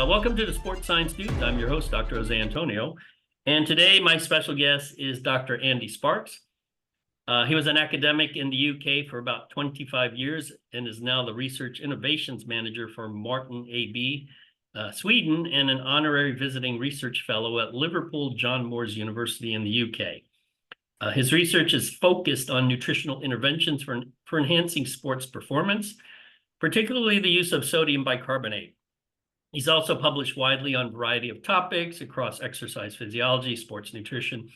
Welcome to the Sports Science Dudes. I'm your host, Dr. Jose Antonio. And today my special guest is Dr. Andy Sparks. He was an academic in the UK for about 25 years and is now the Research Innovations Manager for Maurten AB, Sweden, and an Honorary Visiting Research Fellow at Liverpool John Moores University in the UK. His research is focused on nutritional interventions for enhancing sports performance, particularly the use of sodium bicarbonate. He's also published widely on a variety of topics across exercise physiology, sports nutrition,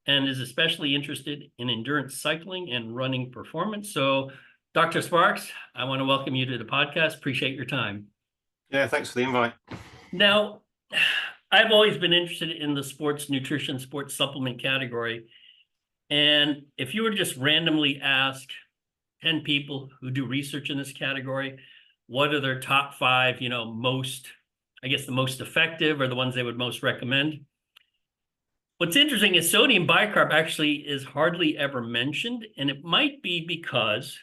and is especially interested in endurance cycling and running performance. So, Dr. Sparks, I want to welcome you to the podcast. Appreciate your time. Yeah, thanks for the invite. Now, I've always been interested in the sports nutrition, sports supplement category. And if you were to just randomly ask 10 people who do research in this category, what are their top five, most, I guess the most effective or the ones they would most recommend? What's interesting is sodium bicarb actually is hardly ever mentioned, and it might be because,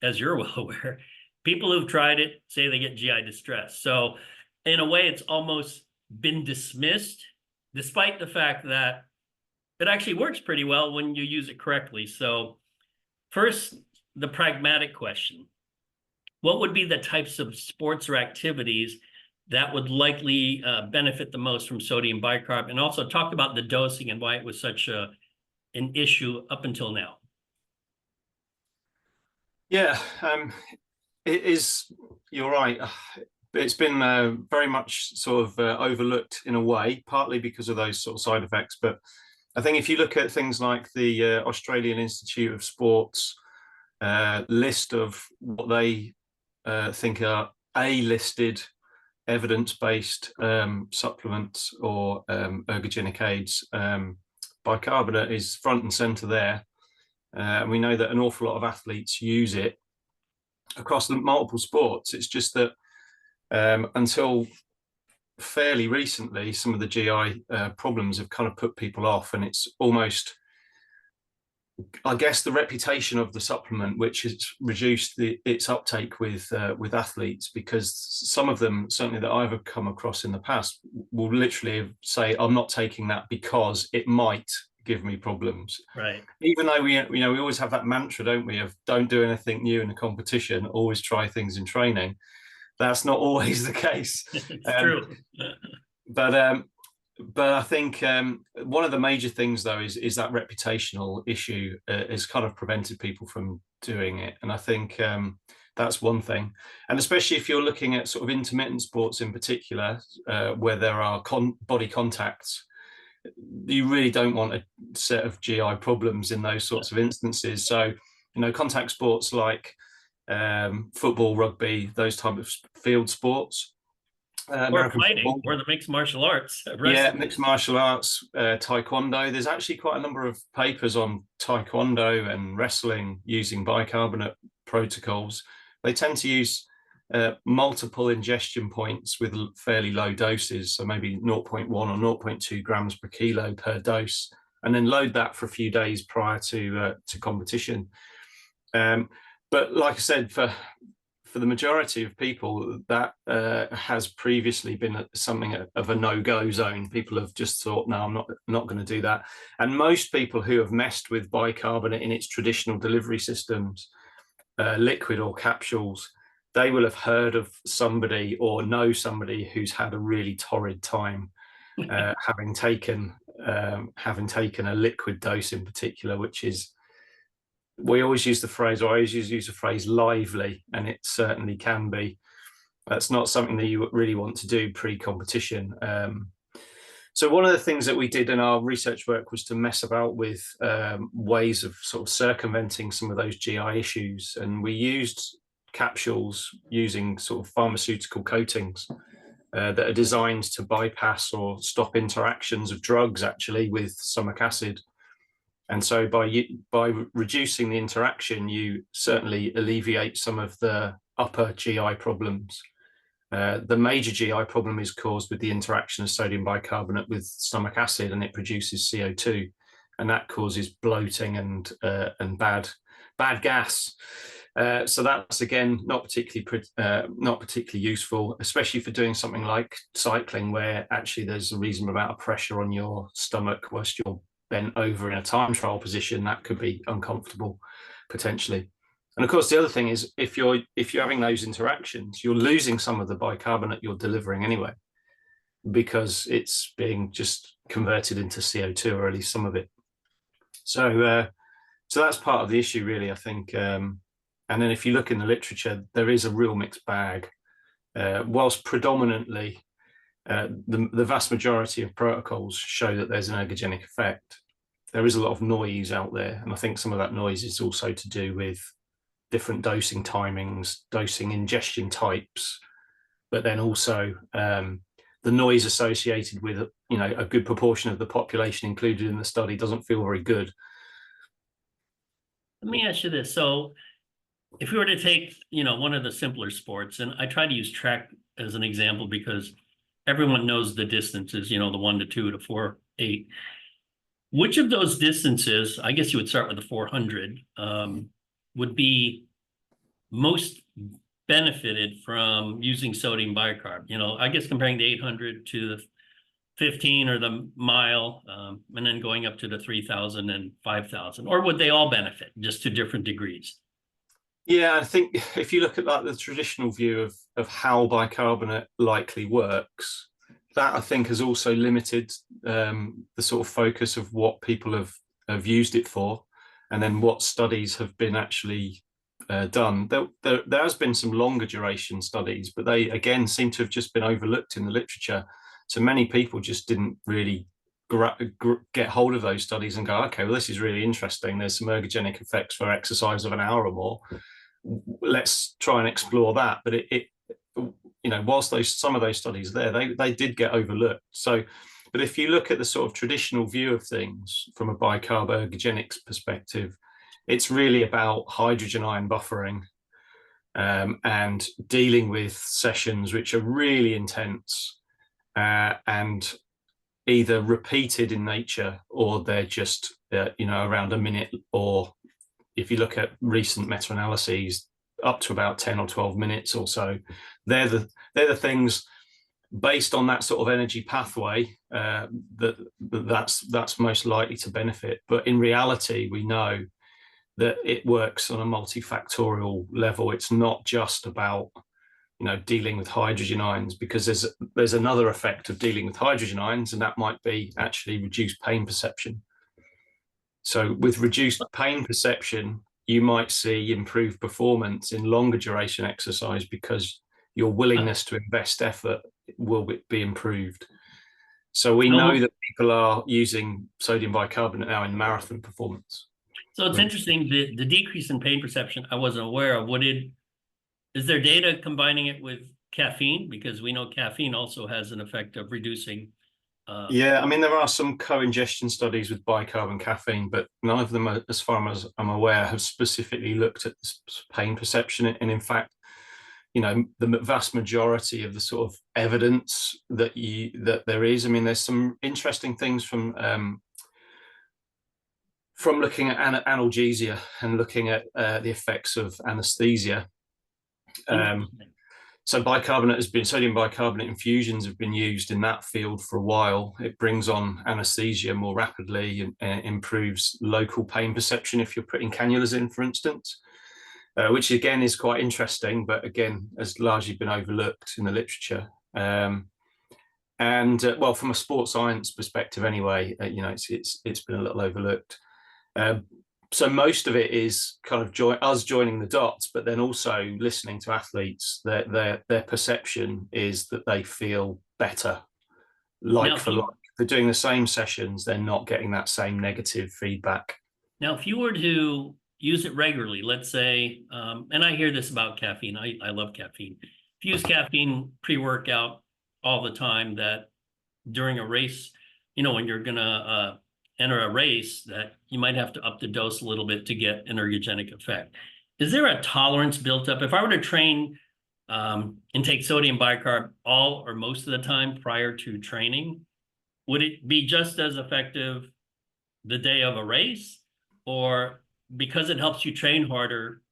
as you're well aware, people who've tried it say they get GI distress. So in a way, it's almost been dismissed, despite the fact that it actually works pretty well when you use it correctly. So first, the pragmatic question. What would be the types of sports or activities that would likely benefit the most from sodium bicarb? And also talk about the dosing and why it was such an issue up until now. Yeah, it is, you're right. It's been very much sort of overlooked in a way, partly because of those sort of side effects. But I think if you look at things like the Australian Institute of Sports list of what they think are A-listed evidence-based supplements or ergogenic aids, bicarbonate is front and center there. And we know that an awful lot of athletes use it across the multiple sports. It's just that until fairly recently, some of the GI problems have kind of put people off, and it's almost, I guess, the reputation of the supplement which has reduced its uptake with athletes, because some of them, certainly that I've come across in the past, will literally say, I'm not taking that because it might give me problems. Right. Even though we always have that mantra, don't we, of don't do anything new in a competition, always try things in training. That's not always the case. It's true. But I think one of the major things, though, is that reputational issue has kind of prevented people from doing it. And I think that's one thing. And especially if you're looking at sort of intermittent sports in particular, where there are body contacts, you really don't want a set of GI problems in those sorts of instances. So, contact sports like football, rugby, those type of field sports, or fighting, football, or the mixed martial arts. Yeah, mixed martial arts, taekwondo. There's actually quite a number of papers on taekwondo and wrestling using bicarbonate protocols. They tend to use multiple ingestion points with fairly low doses, so maybe 0.1 or 0.2 grams per kilo per dose, and then load that for a few days prior to competition. But like I said, for the majority of people, that has previously been something of a no-go zone. People have just thought, no, I'm not going to do that. And most people who have messed with bicarbonate in its traditional delivery systems, liquid or capsules, they will have heard of somebody or know somebody who's had a really torrid time having taken a liquid dose in particular, which is, we always use the phrase, or I always use the phrase, lively, and it certainly can be. That's not something that you really want to do pre-competition. So one of the things that we did in our research work was to mess about with ways of sort of circumventing some of those GI issues, and we used capsules using sort of pharmaceutical coatings that are designed to bypass or stop interactions of drugs actually with stomach acid. And so by reducing the interaction, you certainly alleviate some of the upper GI problems. The major GI problem is caused with the interaction of sodium bicarbonate with stomach acid, and it produces CO2, and that causes bloating and bad gas. So that's again not particularly useful, especially for doing something like cycling, where actually there's a reasonable amount of pressure on your stomach whilst you're bent over in a time trial position. That could be uncomfortable potentially. And of course, the other thing is if you're having those interactions, you're losing some of the bicarbonate you're delivering anyway, because it's being just converted into CO2, or at least some of it. So that's part of the issue, really, I think. And then if you look in the literature, there is a real mixed bag. Whilst predominantly the vast majority of protocols show that there's an ergogenic effect, there is a lot of noise out there. And I think some of that noise is also to do with different dosing timings, dosing ingestion types, but then also the noise associated with, a good proportion of the population included in the study doesn't feel very good. Let me ask you this. So if we were to take, one of the simpler sports, and I try to use track as an example because everyone knows the distances, the 1 to 2 to 4, 8. Which of those distances, I guess you would start with the 400, would be most benefited from using sodium bicarb? I guess comparing the 800 to the 15 or the mile, and then going up to the 3,000 and 5,000, or would they all benefit just to different degrees? Yeah, I think if you look at the traditional view of how bicarbonate likely works, that I think has also limited the sort of focus of what people have used it for, and then what studies have been actually done. There has been some longer duration studies, but they again seem to have just been overlooked in the literature. So many people just didn't really get hold of those studies and go, okay, well, this is really interesting. There's some ergogenic effects for exercise of an hour or more. Let's try and explore that. But whilst some of those studies there, they did get overlooked. So, but if you look at the sort of traditional view of things from a bicarb ergogenics perspective, it's really about hydrogen ion buffering and dealing with sessions which are really intense and either repeated in nature, or they're just around a minute, or if you look at recent meta-analyses, up to about 10 or 12 minutes or so. They're the things based on that sort of energy pathway that's most likely to benefit. But in reality, we know that it works on a multifactorial level. It's not just about dealing with hydrogen ions, because there's another effect of dealing with hydrogen ions, and that might be actually reduced pain perception. So with reduced pain perception, you might see improved performance in longer duration exercise because your willingness to invest effort will be improved. So we know that people are using sodium bicarbonate now in marathon performance. So it's interesting, the decrease in pain perception I wasn't aware of. Is there data combining it with caffeine? Because we know caffeine also has an effect of reducing. Yeah, I mean, there are some co-ingestion studies with bicarb and caffeine, but none of them, as far as I'm aware, have specifically looked at pain perception. And in fact, the vast majority of the sort of evidence that there is, I mean, there's some interesting things from looking at analgesia and looking at the effects of anesthesia. So sodium bicarbonate infusions have been used in that field for a while. It brings on anesthesia more rapidly and improves local pain perception if you're putting cannulas in, for instance, which again is quite interesting, but again has largely been overlooked in the literature. Well, from a sports science perspective anyway, it's been a little overlooked. So most of it is kind of us joining the dots, but then also listening to athletes. Their perception is that they feel better, for like. They're doing the same sessions, they're not getting that same negative feedback. Now, if you were to use it regularly, let's say, and I hear this about caffeine, I love caffeine. If you use caffeine pre-workout all the time, that during a race, when you're gonna enter a race, that you might have to up the dose a little bit to get an ergogenic effect. Is there a tolerance built up? If I were to train and take sodium bicarb all or most of the time prior to training, would it be just as effective the day of a race? Or because it helps you train harder,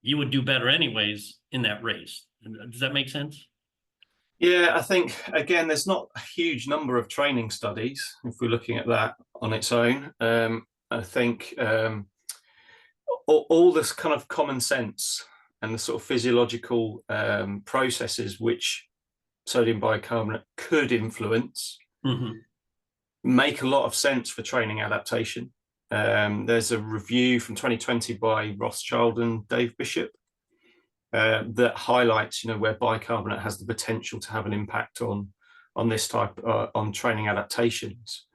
you would do better anyways in that race. Does that make sense? Yeah, I think again, there's not a huge number of training studies if we're looking at that on its own. I think all this kind of common sense and the sort of physiological processes which sodium bicarbonate could influence make a lot of sense for training adaptation. There's a review from 2020 by Rothschild and Dave Bishop that highlights, where bicarbonate has the potential to have an impact on this type on training adaptations.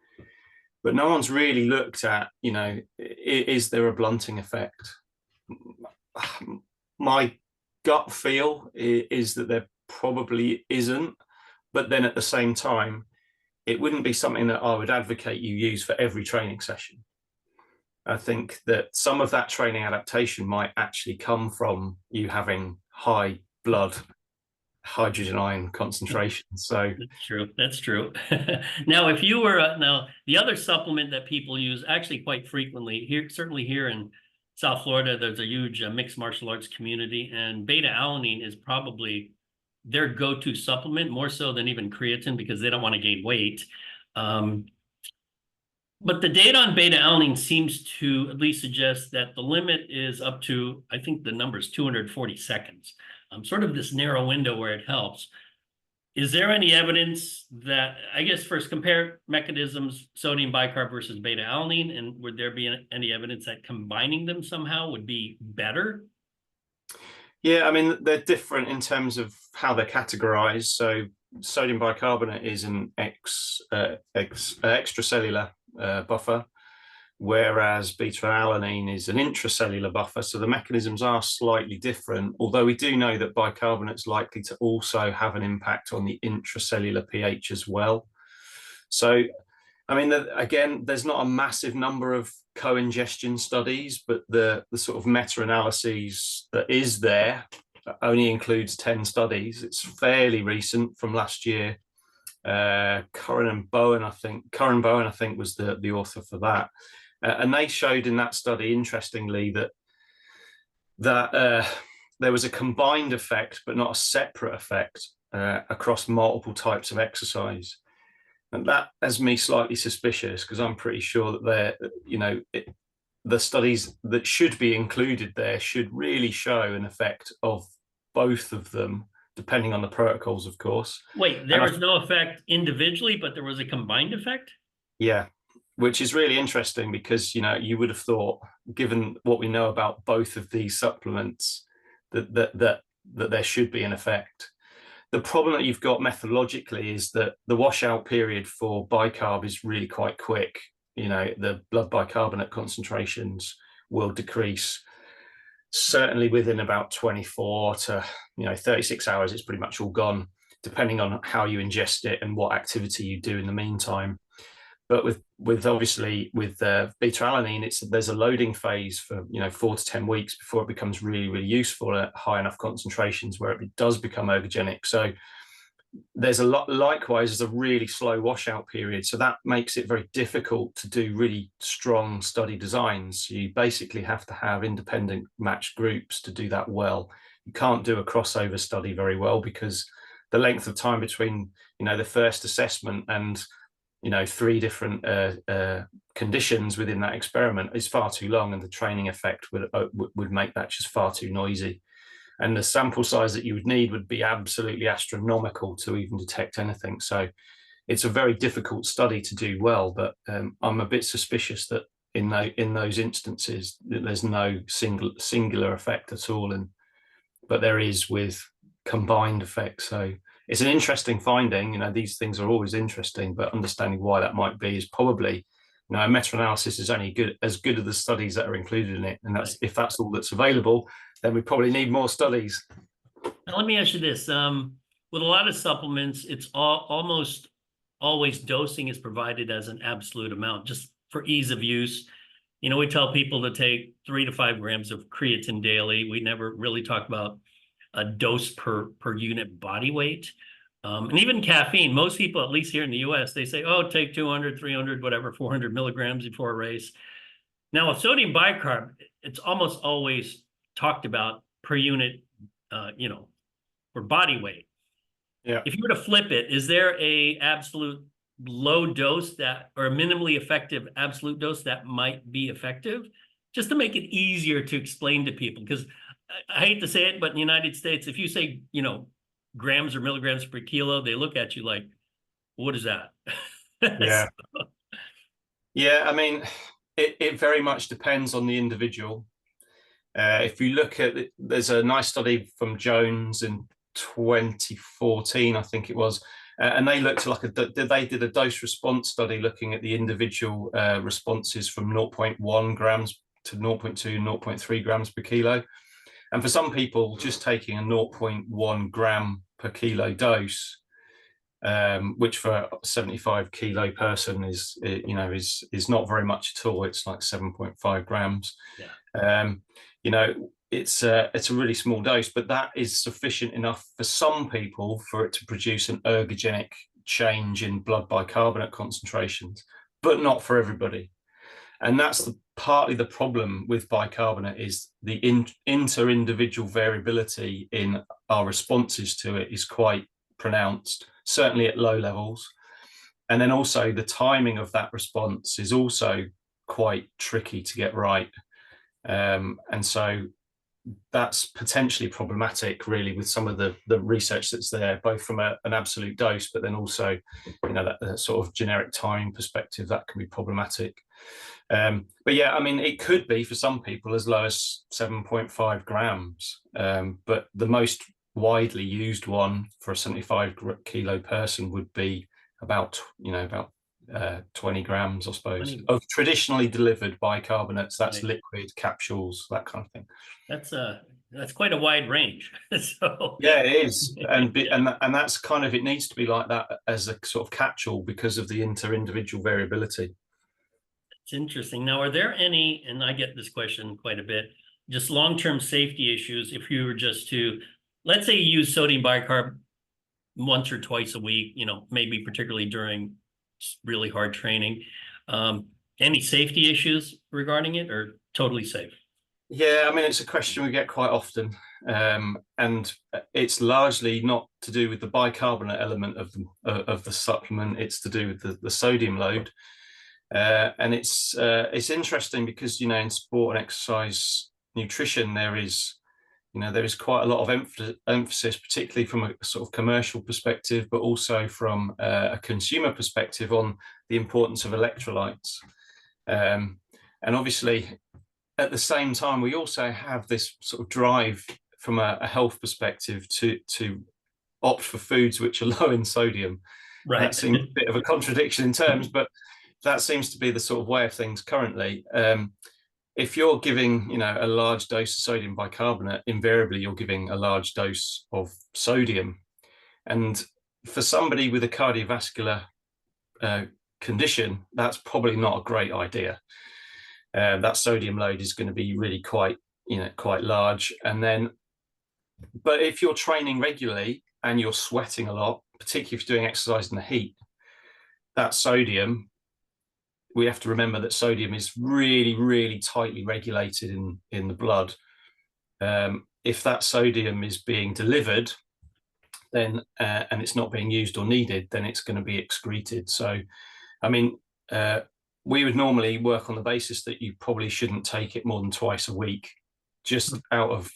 But no one's really looked at, is there a blunting effect? My gut feel is that there probably isn't, but then at the same time, it wouldn't be something that I would advocate you use for every training session. I think that some of that training adaptation might actually come from you having high blood hydrogen ion concentration. So that's true. That's true. Now, if you were now the other supplement that people use actually quite frequently here, certainly here in South Florida, there's a huge mixed martial arts community, and beta alanine is probably their go-to supplement, more so than even creatine, because they don't want to gain weight. But the data on beta alanine seems to at least suggest that the limit is up to, I think the number is 240 seconds, sort of this narrow window where it helps. Is there any evidence that, I guess first compare mechanisms, sodium bicarb versus beta alanine, and would there be any evidence that combining them somehow would be better? Yeah, I mean, they're different in terms of how they're categorized. So sodium bicarbonate is an extracellular buffer, whereas beta alanine is an intracellular buffer. So the mechanisms are slightly different, although we do know that bicarbonate is likely to also have an impact on the intracellular pH as well. So, I mean, again, there's not a massive number of co-ingestion studies, but the sort of meta-analyses that is there only includes 10 studies. It's fairly recent, from last year. Curran Bowen, I think was the author for that. And they showed in that study, interestingly, that there was a combined effect, but not a separate effect across multiple types of exercise. And that has me slightly suspicious, because I'm pretty sure that the studies that should be included there should really show an effect of both of them, depending on the protocols, of course. Wait, there was no effect individually, but there was a combined effect? Yeah, which is really interesting, because you would have thought, given what we know about both of these supplements, that there should be an effect. The problem that you've got methodologically is that the washout period for bicarb is really quite quick. The blood bicarbonate concentrations will decrease certainly within about 24 to 36 hours. It's pretty much all gone, depending on how you ingest it and what activity you do in the meantime. But with obviously with beta alanine, there's a loading phase for 4 to 10 weeks before it becomes really, really useful at high enough concentrations where it does become ergogenic. So there's likewise a really slow washout period. So that makes it very difficult to do really strong study designs. You basically have to have independent matched groups to do that well. You can't do a crossover study very well, because the length of time between the first assessment and 3 different conditions within that experiment is far too long, and the training effect would make that just far too noisy. And the sample size that you would need would be absolutely astronomical to even detect anything. So it's a very difficult study to do well, but I'm a bit suspicious that in those instances that there's no singular effect at all, but there is with combined effects. So it's an interesting finding. These things are always interesting, but understanding why that might be is probably, a meta-analysis is only as good as the studies that are included in it. And if that's all that's available, then we probably need more studies. Now, let me ask you this. With a lot of supplements, it's almost always dosing is provided as an absolute amount, just for ease of use. We tell people to take 3 to 5 grams of creatine daily. We never really talk about a dose per unit body weight. And even caffeine, most people, at least here in the US, they say, oh, take 200, 300, whatever, 400 milligrams before a race. Now with sodium bicarb, it's almost always talked about per unit, for body weight. Yeah. If you were to flip it, is there a absolute low dose or a minimally effective absolute dose that might be effective? Just to make it easier to explain to people, because I hate to say it, but in the United States, if you say, grams or milligrams per kilo, they look at you like, what is that? Yeah. Yeah, I mean, it very much depends on the individual. If you look at it, there's a nice study from Jones in 2014, I think it was, and they looked they did a dose response study looking at the individual responses from 0.1 grams to 0.2, 0.3 grams per kilo. And for some people, just taking a 0.1 gram per kilo dose, which for a 75 kilo person is not very much at all. It's like 7.5 grams. Yeah. It's a really small dose, but that is sufficient enough for some people for it to produce an ergogenic change in blood bicarbonate concentrations, but not for everybody. And that's partly the problem with bicarbonate, is the inter-individual variability in our responses to it is quite pronounced, certainly at low levels. And then also the timing of that response is also quite tricky to get right. And so that's potentially problematic, really, with some of the research that's there, both from an absolute dose, but then also, that sort of generic timing perspective, that can be problematic. But yeah, I mean, it could be for some people as low as 7.5 grams. But the most widely used one for a 75 kilo person would be about 20 grams, I suppose, of traditionally delivered bicarbonates. That's right. Liquid capsules, that kind of thing. That's quite a wide range. So yeah, it is, and that's kind of, it needs to be like that as a sort of catch-all because of the inter-individual variability. It's interesting. Now, are there any, and I get this question quite a bit, just long-term safety issues if you were just to, let's say you use sodium bicarb once or twice a week, maybe particularly during really hard training. Any safety issues regarding it, or totally safe? Yeah, I mean, it's a question we get quite often, and it's largely not to do with the bicarbonate element of the supplement. It's to do with the sodium load. And it's interesting because, in sport and exercise nutrition, there is quite a lot of emphasis, particularly from a sort of commercial perspective, but also from a consumer perspective, on the importance of electrolytes. And obviously, at the same time, we also have this sort of drive from a health perspective to opt for foods which are low in sodium. Right. That seems a bit of a contradiction in terms, but that seems to be the sort of way of things currently. If you're giving, a large dose of sodium bicarbonate, invariably you're giving a large dose of sodium. And for somebody with a cardiovascular condition, that's probably not a great idea. That sodium load is going to be really quite large. But if you're training regularly and you're sweating a lot, particularly if you're doing exercise in the heat, that sodium, we have to remember that sodium is really, really tightly regulated in the blood. If that sodium is being delivered, then and it's not being used or needed, then it's going to be excreted. So, I mean, we would normally work on the basis that you probably shouldn't take it more than twice a week, just out of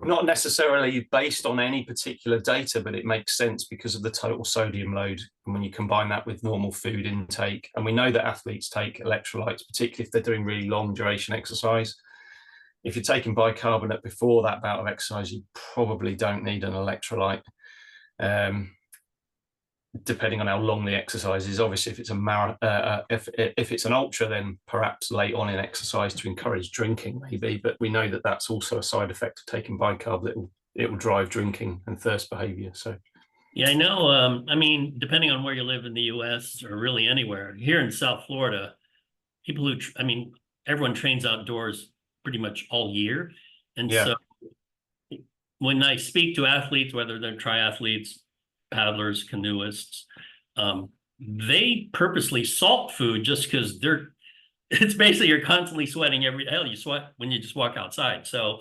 not necessarily based on any particular data, but it makes sense because of the total sodium load. And when you combine that with normal food intake, and we know that athletes take electrolytes, particularly if they're doing really long duration exercise. If you're taking bicarbonate before that bout of exercise, you probably don't need an electrolyte. Depending on how long the exercise is. Obviously, if it's if it's an ultra, then perhaps late on in exercise to encourage drinking, maybe. But we know that that's also a side effect of taking bicarb, that it will drive drinking and thirst behavior. So, yeah, I know. I mean, depending on where you live in the U.S. or really anywhere, here in South Florida, everyone trains outdoors pretty much all year, and so when I speak to athletes, whether they're triathletes, paddlers, canoeists, they purposely salt food just because it's basically you're constantly sweating hell, you sweat when you just walk outside. So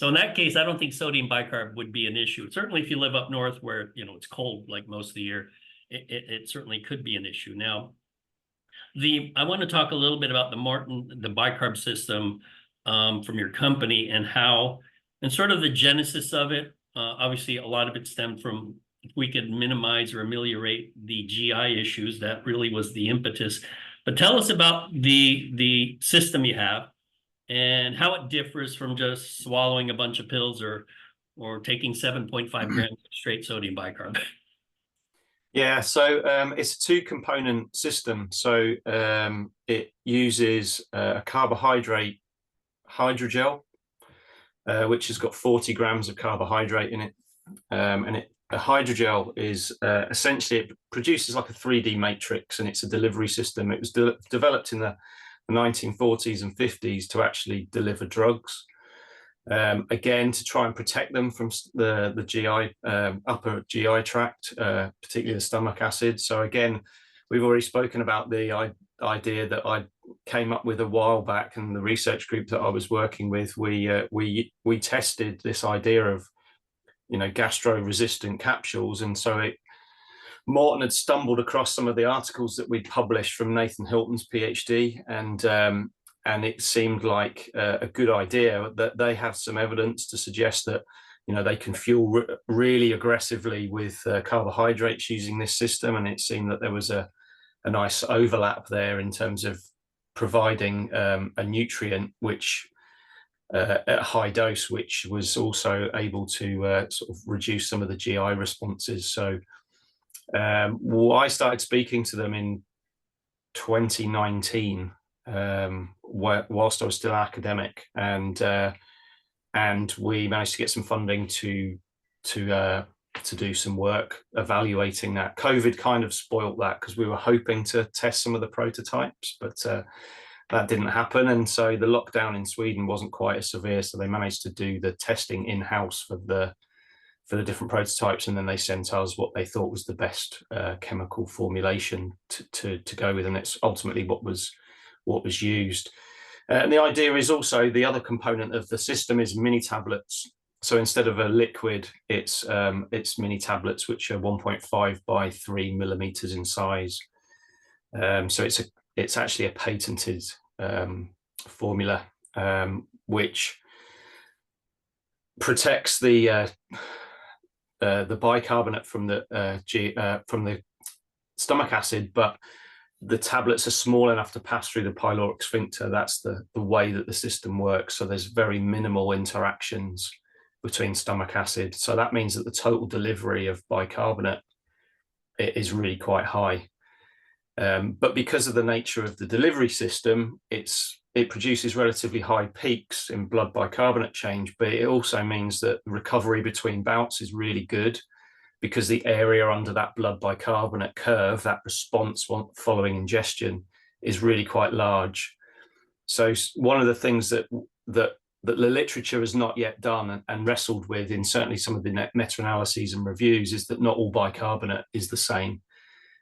in that case, I don't think sodium bicarb would be an issue. Certainly if you live up north where, it's cold like most of the year, it certainly could be an issue. Now, I want to talk a little bit about the bicarb system from your company and sort of the genesis of it. Obviously, a lot of it stemmed from if we could minimize or ameliorate the GI issues, that really was the impetus. But tell us about the system you have and how it differs from just swallowing a bunch of pills or taking 7.5 grams of straight sodium bicarb. Yeah, so it's a two-component system. So it uses a carbohydrate hydrogel, which has got 40 grams of carbohydrate in it. A hydrogel is essentially, it produces like a 3D matrix, and it's a delivery system. It was developed in the 1940s and 50s to actually deliver drugs. Again, to try and protect them from the GI, upper GI tract, particularly the stomach acid. So again, we've already spoken about the idea that I came up with a while back, and the research group that I was working with, we tested this idea of, gastro-resistant capsules. And so Maurten had stumbled across some of the articles that we'd published from Nathan Hilton's PhD, and it seemed like a good idea that they have some evidence to suggest that, they can fuel really aggressively with carbohydrates using this system. And it seemed that there was a nice overlap there in terms of providing a nutrient which at a high dose, which was also able to sort of reduce some of the GI responses. So I started speaking to them in 2019, whilst I was still academic, and we managed to get some funding to do some work evaluating that. COVID kind of spoilt that, because we were hoping to test some of the prototypes, but that didn't happen. And so the lockdown in Sweden wasn't quite as severe, so they managed to do the testing in-house for the different prototypes, and then they sent us what they thought was the best chemical formulation to go with, and it's ultimately what was used. And the idea is also, the other component of the system is mini tablets. So instead of a liquid, it's mini tablets, which are 1.5 by 3 millimeters in size. So it's actually a patented formula, which protects the bicarbonate from the stomach acid, but the tablets are small enough to pass through the pyloric sphincter. That's the way that the system works. So there's very minimal interactions between stomach acid. So that means that the total delivery of bicarbonate is really quite high. But because of the nature of the delivery system, it produces relatively high peaks in blood bicarbonate change, but it also means that recovery between bouts is really good, because the area under that blood bicarbonate curve, that response following ingestion, is really quite large. So one of the things that the literature has not yet done and wrestled with in certainly some of the meta-analyses and reviews is that not all bicarbonate is the same.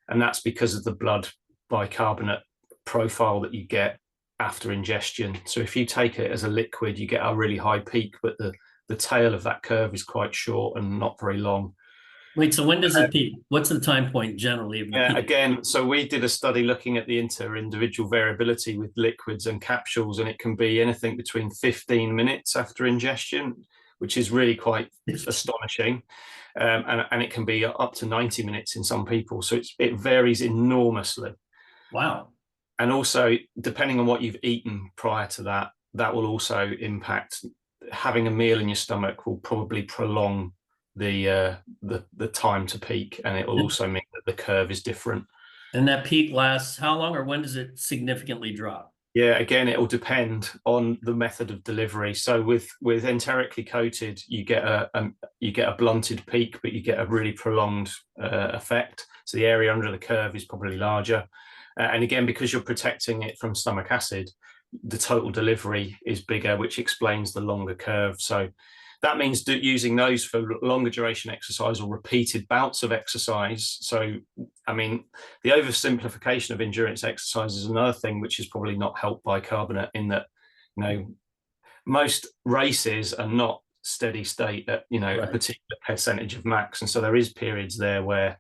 And that's because of the blood bicarbonate profile that you get after ingestion. So if you take it as a liquid, you get a really high peak, but the tail of that curve is quite short and not very long. Wait, so when does it peak? What's the time point generally of the peak? Again, so we did a study looking at the inter-individual variability with liquids and capsules, and it can be anything between 15 minutes after ingestion, which is really quite astonishing. And it can be up to 90 minutes in some people. So it varies enormously. Wow. And also, depending on what you've eaten prior to that, that will also impact. Having a meal in your stomach will probably prolong the time to peak, and it will also mean that the curve is different. And that peak lasts how long, or when does it significantly drop? Yeah, again, it will depend on the method of delivery. So with enterically coated, you get a blunted peak, but you get a really prolonged effect. So the area under the curve is probably larger. And again, because you're protecting it from stomach acid, the total delivery is bigger, which explains the longer curve. So that means using those for longer duration exercise or repeated bouts of exercise. So I mean, the oversimplification of endurance exercise is another thing which is probably not helped by bicarbonate, in that, you know, most races are not steady state at, you know, Right. a particular percentage of max. And so there is periods there where,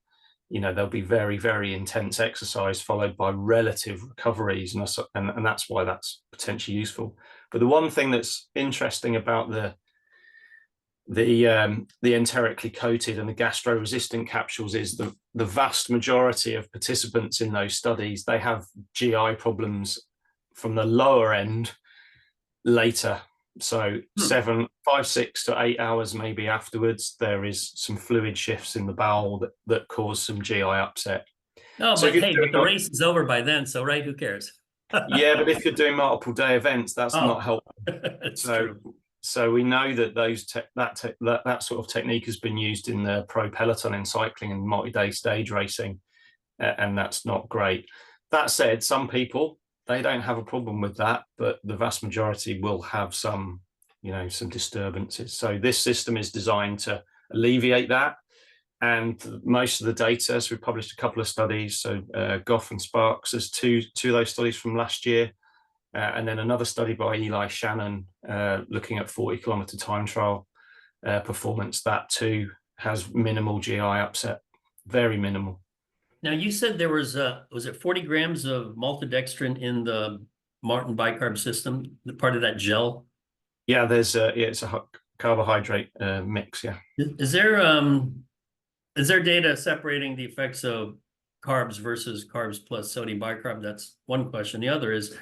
you know, there'll be very, very intense exercise followed by relative recoveries. And that's why that's potentially useful. But the one thing that's interesting about the enterically coated and the gastro-resistant capsules is the vast majority of participants in those studies, they have GI problems from the lower end later. So 5, 6 to 8 hours maybe afterwards, there is some fluid shifts in the bowel that cause some GI upset. No, So if but you're hey, doing, but the race is over by then, so right, who cares? yeah, but if you're doing multiple day events, that's not Oh, helpful. it's So true. so we know that that sort of technique has been used in the pro peloton in cycling and multi-day stage racing, and that's not great. That said, some people, they don't have a problem with that, but the vast majority will have some, you know, some disturbances. So this system is designed to alleviate that. And most of the data, so we published a couple of studies. So Goff and Sparks, there's two of those studies from last year. And then another study by Eli Shannon looking at 40-kilometer time trial performance. That too has minimal GI upset, very minimal. Now, you said there was it 40 grams of maltodextrin in the Maurten bicarb system, the part of that gel? Yeah, there's it's a carbohydrate mix. Yeah. Is there data separating the effects of carbs versus carbs plus sodium bicarb? That's one question. The other is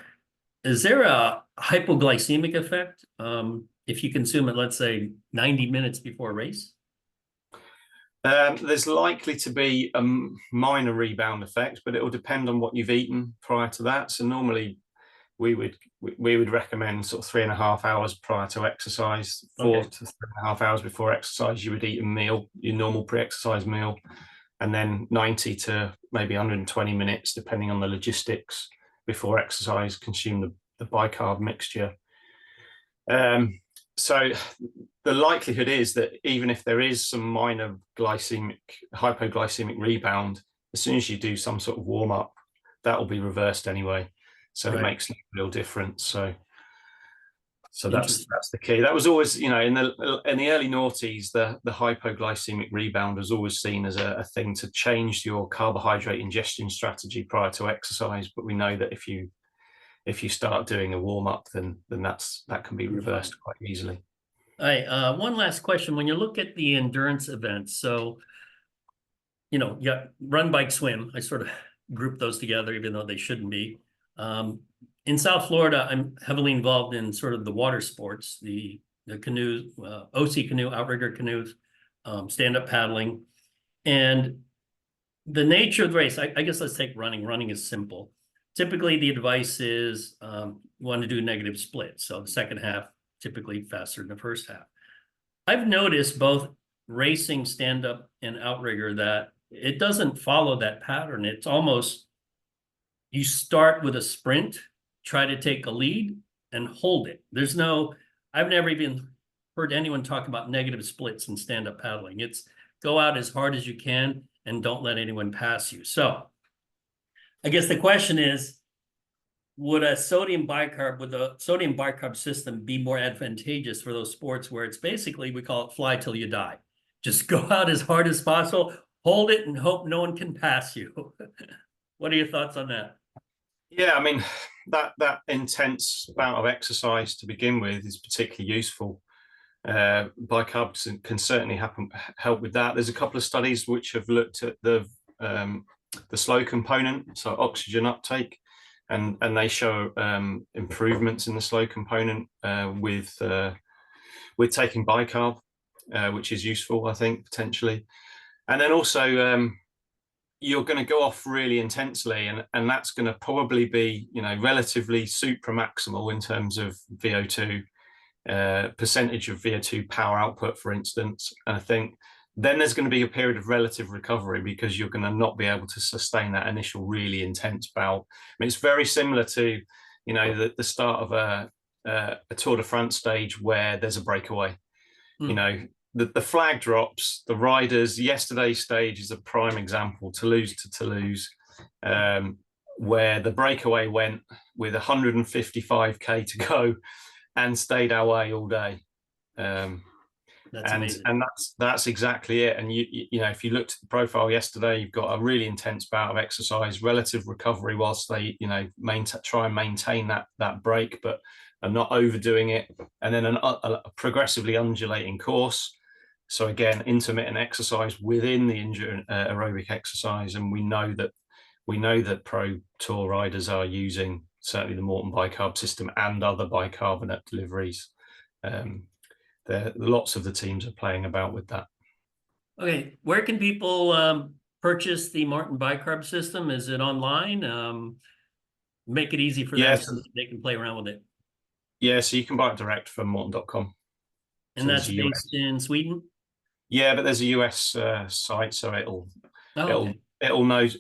there a hypoglycemic effect if you consume it, let's say, 90 minutes before a race? There's likely to be a minor rebound effect, but it will depend on what you've eaten prior to that. So normally we would recommend sort of 3.5 hours prior to exercise, 4 to 3.5 hours before exercise, you would eat a meal, your normal pre-exercise meal, and then 90 to maybe 120 minutes, depending on the logistics, before exercise, consume the bicarb mixture. So the likelihood is that even if there is some minor hypoglycemic rebound, as soon as you do some sort of warm up, that will be reversed anyway. So it makes no real difference. So that's the key. That was always, you know, in the early noughties, the hypoglycemic rebound was always seen as a thing to change your carbohydrate ingestion strategy prior to exercise. But we know that if you start doing a warm up, then that can be reversed quite easily. All right. One last question. When you look at the endurance events, so, you know, you got run, bike, swim. I sort of group those together, even though they shouldn't be. In South Florida, I'm heavily involved in sort of the water sports, the canoes, OC canoe, outrigger canoes, stand-up paddling. And the nature of the race, I guess let's take running. Running is simple. Typically, the advice is you want to do negative split. So the second half, typically faster than the first half. I've noticed both racing, stand-up, and outrigger that it doesn't follow that pattern. It's almost, you start with a sprint, try to take a lead, and hold it. I've never even heard anyone talk about negative splits in stand-up paddling. It's go out as hard as you can and don't let anyone pass you. So I guess the question is, would a sodium bicarb system be more advantageous for those sports where it's basically, we call it fly till you die? Just go out as hard as possible, hold it, and hope no one can pass you. What are your thoughts on that? Yeah, I mean, that intense amount of exercise to begin with is particularly useful. Bicarb can certainly help with that. There's a couple of studies which have looked at the slow component, so oxygen uptake, and they show improvements in the slow component with taking bicarb, which is useful, I think, potentially. And then also you're going to go off really intensely, and that's going to probably be, you know, relatively supramaximal in terms of VO2 percentage of VO2 power output, for instance. And I think then there's going to be a period of relative recovery because you're going to not be able to sustain that initial really intense bout. I mean, it's very similar to, you know, the start of a Tour de France stage where there's a breakaway. You know, the flag drops, the riders. Yesterday's stage is a prime example, Toulouse to Toulouse, where the breakaway went with 155k to go and stayed our way all day. That's amazing. And that's exactly it. And you know, if you looked at the profile yesterday, you've got a really intense bout of exercise, relative recovery whilst they, you know, try and maintain that break, but are not overdoing it, and then a progressively undulating course. So again, intermittent exercise within the aerobic exercise, and we know that pro tour riders are using certainly the Maurten bicarb system and other bicarbonate deliveries. Lots of the teams are playing about with that. Okay, where can people purchase the Maurten bicarb system? Is it online? Make it easy for them so that they can play around with it. Yeah, so you can buy it direct from Maurten.com. And so that's based in Sweden? Yeah, but there's a US site, so it'll know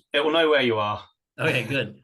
where you are. Okay, good.